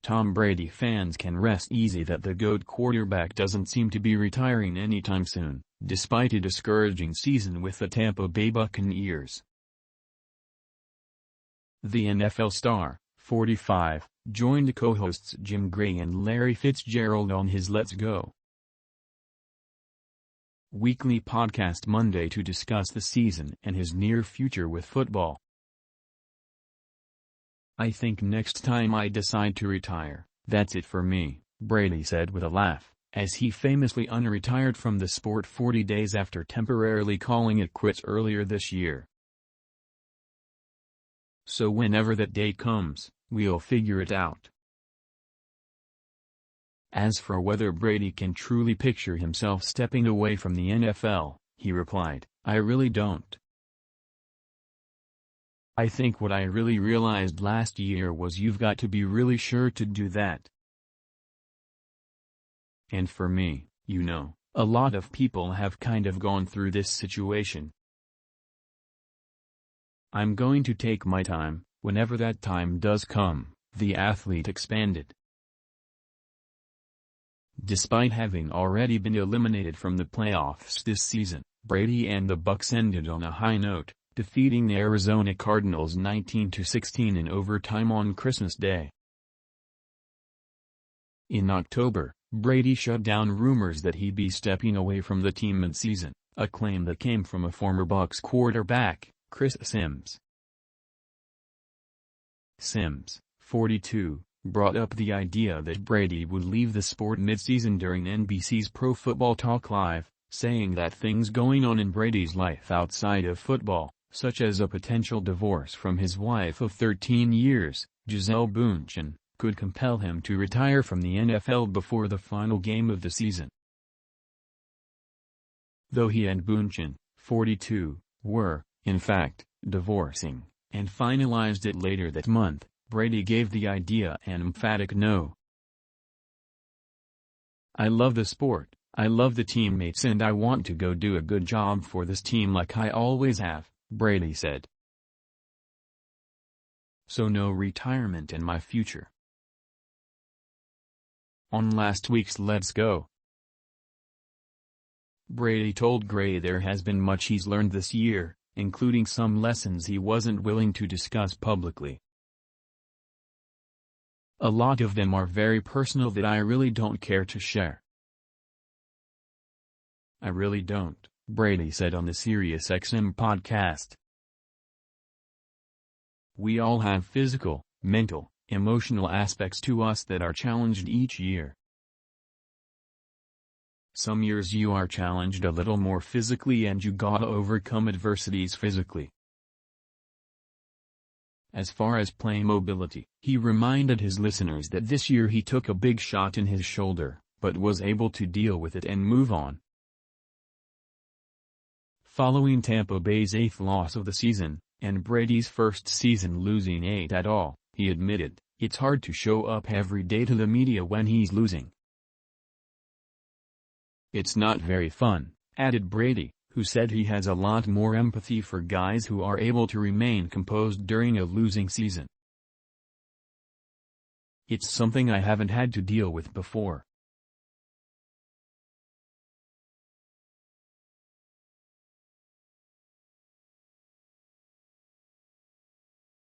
Tom Brady fans can rest easy that the GOAT quarterback doesn't seem to be retiring anytime soon, despite a discouraging season with the Tampa Bay Buccaneers. The NFL star, 45, joined co-hosts Jim Gray and Larry Fitzgerald on his Let's Go weekly podcast Monday to discuss the season and his near future with football. "I think next time I decide to retire, that's it for me," Brady said with a laugh, as he famously unretired from the sport 40 days after temporarily calling it quits earlier this year. "So whenever that day comes, we'll figure it out." As for whether Brady can truly picture himself stepping away from the NFL, he replied, "I really don't. I think what I really realized last year was you've got to be really sure to do that. And for me, a lot of people have kind of gone through this situation. I'm going to take my time, whenever that time does come," the athlete expanded. Despite having already been eliminated from the playoffs this season, Brady and the Bucs ended on a high note, defeating the Arizona Cardinals 19-16 in overtime on Christmas Day. In October, Brady shut down rumors that he'd be stepping away from the team mid-season, a claim that came from a former Bucs quarterback, Chris Sims. Sims, 42, brought up the idea that Brady would leave the sport mid-season during NBC's Pro Football Talk Live, saying that things going on in Brady's life outside of football, such as a potential divorce from his wife of 13 years, Gisele Bündchen, could compel him to retire from the NFL before the final game of the season. Though he and Bündchen, 42, were, in fact, divorcing, and finalized it later that month, Brady gave the idea an emphatic no. "I love the sport, I love the teammates, and I want to go do a good job for this team like I always have," Brady said. "So no retirement in my future." On last week's Let's Go, Brady told Gray there has been much he's learned this year, including some lessons he wasn't willing to discuss publicly. "A lot of them are very personal that I really don't care to share. I really don't," Brady said on the SiriusXM podcast. "We all have physical, mental, emotional aspects to us that are challenged each year. Some years you are challenged a little more physically and you gotta overcome adversities physically." As far as play mobility, he reminded his listeners that this year he took a big shot in his shoulder, but was able to deal with it and move on. Following Tampa Bay's 8th loss of the season, and Brady's first season losing 8 at all, he admitted, "It's hard to show up every day to the media when he's losing. It's not very fun," added Brady, who said he has a lot more empathy for guys who are able to remain composed during a losing season. "It's something I haven't had to deal with before,